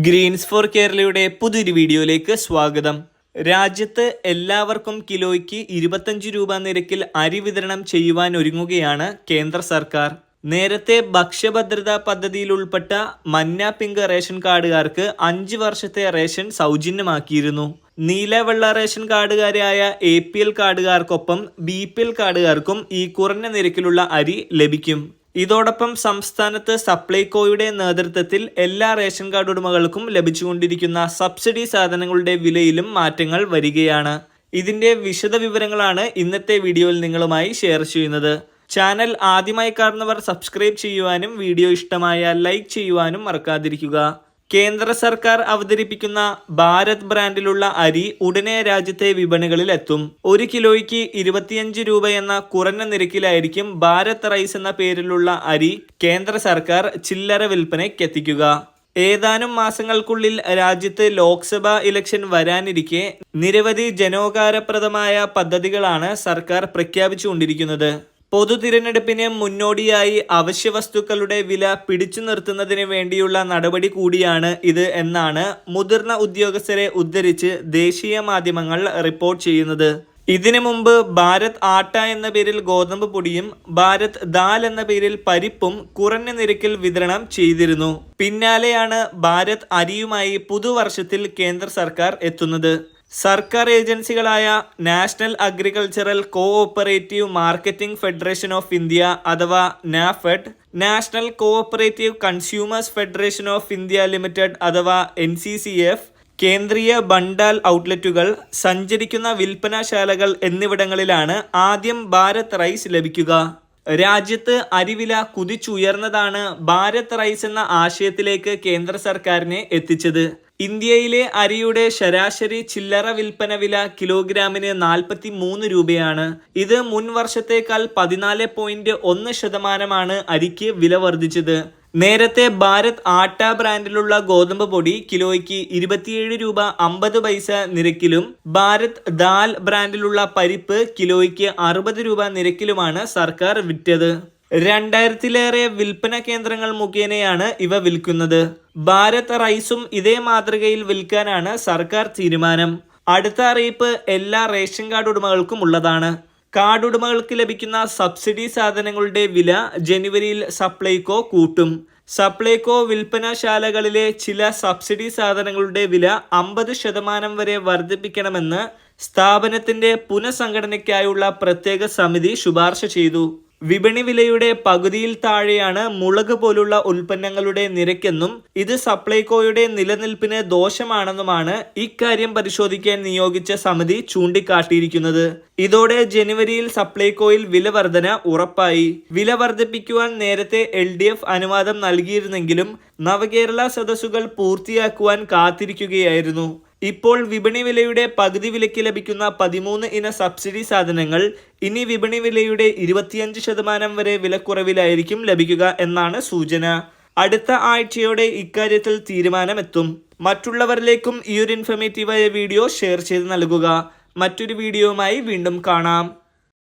Green's four കേരളയുടെ പുതിയൊരു വീഡിയോയിലേക്ക് സ്വാഗതം. രാജ്യത്ത് എല്ലാവർക്കും കിലോയ്ക്ക് 25 രൂപ നിരക്കിൽ അരി വിതരണം ചെയ്യുവാൻ ഒരുങ്ങുകയാണ് കേന്ദ്ര സർക്കാർ. നേരത്തെ ഭക്ഷ്യഭദ്രതാ പദ്ധതിയിൽ ഉൾപ്പെട്ട മന്ന പിങ്ക് റേഷൻ കാർഡുകാർക്ക് 5 വർഷത്തെ റേഷൻ സൗജന്യമാക്കിയിരുന്നു. നീല വെള്ള റേഷൻ കാർഡുകാരായ APL കാർഡുകാർക്കൊപ്പം BPL കാർഡുകാർക്കും ഈ കുറഞ്ഞ നിരക്കിലുള്ള അരി ലഭിക്കും. ഇതോടൊപ്പം സംസ്ഥാനത്ത് സപ്ലൈകോയുടെ നേതൃത്വത്തിൽ എല്ലാ റേഷൻ കാർഡ് ഉടമകൾക്കും ലഭിച്ചുകൊണ്ടിരിക്കുന്ന സബ്സിഡി സാധനങ്ങളുടെ വിലയിലും മാറ്റങ്ങൾ വരികയാണ്. ഇതിന്റെ വിശദ വിവരങ്ങളാണ് ഇന്നത്തെ വീഡിയോയിൽ നിങ്ങളുമായി ഷെയർ ചെയ്യുന്നത്. ചാനൽ ആദ്യമായി കാണുന്നവർ സബ്സ്ക്രൈബ് ചെയ്യുവാനും വീഡിയോ ഇഷ്ടമായാൽ ലൈക്ക് ചെയ്യുവാനും മറക്കാതിരിക്കുക. കേന്ദ്ര സർക്കാർ അവതരിപ്പിക്കുന്ന ഭാരത് ബ്രാൻഡിലുള്ള അരി ഉടനെ രാജ്യത്തെ വിപണികളിൽ എത്തും. 1 കിലോയ്ക്ക് 25 രൂപ എന്ന കുറഞ്ഞ നിരക്കിലായിരിക്കും ഭാരത് റൈസ് എന്ന പേരിലുള്ള അരി കേന്ദ്ര സർക്കാർ ചില്ലറ വിൽപ്പനയ്ക്ക് എത്തിക്കുക. ഏതാനും മാസങ്ങൾക്കുള്ളിൽ രാജ്യത്ത് ലോക്സഭാ ഇലക്ഷൻ വരാനിരിക്കെ നിരവധി ജനോപകാരപ്രദമായ പദ്ധതികളാണ് സർക്കാർ പ്രഖ്യാപിച്ചുകൊണ്ടിരിക്കുന്നത്. പൊതു തിരഞ്ഞെടുപ്പിന് മുന്നോടിയായി അവശ്യ വസ്തുക്കളുടെ വില പിടിച്ചു നിർത്തുന്നതിന് വേണ്ടിയുള്ള നടപടി കൂടിയാണ് ഇത് എന്നാണ് മുതിർന്ന ഉദ്യോഗസ്ഥരെ ഉദ്ധരിച്ച് ദേശീയ മാധ്യമങ്ങൾ റിപ്പോർട്ട് ചെയ്യുന്നത്. ഇതിനു മുമ്പ് ഭാരത് ആട്ട എന്ന പേരിൽ ഗോതമ്പ് പൊടിയും ഭാരത് ദാൽ എന്ന പേരിൽ പരിപ്പും കുറഞ്ഞ നിരക്കിൽ വിതരണം ചെയ്തിരുന്നു. പിന്നാലെയാണ് ഭാരത് അരിയുമായി പുതുവർഷത്തിൽ കേന്ദ്ര സർക്കാർ എത്തുന്നത്. സർക്കാർ ഏജൻസികളായ National Agricultural Cooperative Marketing Federation of India അഥവാ NAFED, National Cooperative Consumers Federation of India Limited അഥവാ NCCF, കേന്ദ്രീയ ബണ്ടാൽ ഔട്ട്ലെറ്റുകൾ, സഞ്ചരിക്കുന്ന വിൽപ്പനശാലകൾ എന്നിവിടങ്ങളിലാണ് ആദ്യം ഭാരത് റൈസ് ലഭിക്കുക. രാജ്യത്ത് അരിവില കുതിച്ചുയർന്നതാണ് ഭാരത് റൈസ് എന്ന ആശയത്തിലേക്ക് കേന്ദ്ര സർക്കാരിനെ എത്തിച്ചത്. ഇന്ത്യയിലെ അരിയുടെ ശരാശരി ചില്ലറ വിൽപ്പന വില കിലോഗ്രാമിന് 43 രൂപയാണ്. ഇത് മുൻ വർഷത്തേക്കാൾ 14.1% അരിക്ക് വില വർദ്ധിച്ചത്. നേരത്തെ ഭാരത് ആട്ട ബ്രാൻഡിലുള്ള ഗോതമ്പ് പൊടി കിലോയ്ക്ക് 27 രൂപ 50 പൈസ നിരക്കിലും ഭാരത് ദാൽ ബ്രാൻഡിലുള്ള പരിപ്പ് കിലോയ്ക്ക് 60 രൂപ നിരക്കിലുമാണ് സർക്കാർ വിറ്റത്. 2000-ലേറെ വിൽപ്പന കേന്ദ്രങ്ങൾ മുഖേനയാണ് ഇവ വിൽക്കുന്നത്. ഭാരത് റൈസും ഇതേ മാതൃകയിൽ വിൽക്കാനാണ് സർക്കാർ തീരുമാനം. അടുത്ത അറിയിപ്പ് എല്ലാ റേഷൻ കാർഡ് ഉടമകൾക്കും ഉള്ളതാണ്. കാർഡ് ഉടമകൾക്ക് ലഭിക്കുന്ന സബ്സിഡി സാധനങ്ങളുടെ വില ജനുവരിയിൽ സപ്ലൈകോ കൂട്ടും. സപ്ലൈകോ വിൽപ്പനശാലകളിലെ ചില സബ്സിഡി സാധനങ്ങളുടെ വില 50% വരെ വർദ്ധിപ്പിക്കണമെന്ന് സ്ഥാപനത്തിന്റെ പുനഃസംഘടനയ്ക്കായുള്ള പ്രത്യേക സമിതി ശുപാർശ ചെയ്തു. വിപണി വിലയുടെ പകുതിയിൽ താഴെയാണ് മുളക് പോലുള്ള ഉൽപ്പന്നങ്ങളുടെ നിരക്കെന്നും ഇത് സപ്ലൈകോയുടെ നിലനിൽപ്പിന് ദോഷമാണെന്നുമാണ് ഇക്കാര്യം പരിശോധിക്കാൻ നിയോഗിച്ച സമിതി ചൂണ്ടിക്കാട്ടിയിരിക്കുന്നത്. ഇതോടെ ജനുവരിയിൽ സപ്ലൈകോയിൽ വില വർധന ഉറപ്പായി. വില വർദ്ധിപ്പിക്കുവാൻ നേരത്തെ LDF അനുവാദം നൽകിയിരുന്നെങ്കിലും നവകേരള സദസ്സുകൾ പൂർത്തിയാക്കുവാൻ കാത്തിരിക്കുകയായിരുന്നു. ഇപ്പോൾ വിപണി വിലയുടെ പകുതി വിലയ്ക്ക് ലഭിക്കുന്ന 13 ഇന സബ്സിഡി സാധനങ്ങൾ ഇനി വിപണി വിലയുടെ 25% വരെ വിലക്കുറവിലായിരിക്കും ലഭിക്കുക എന്നാണ് സൂചന. അടുത്ത ആഴ്ചയോടെ ഇക്കാര്യത്തിൽ തീരുമാനമെത്തും. മറ്റുള്ളവരിലേക്കും ഈ ഒരു ഇൻഫർമേറ്റീവായ വീഡിയോ ഷെയർ ചെയ്ത് നൽകുക. മറ്റൊരു വീഡിയോയുമായി വീണ്ടും കാണാം.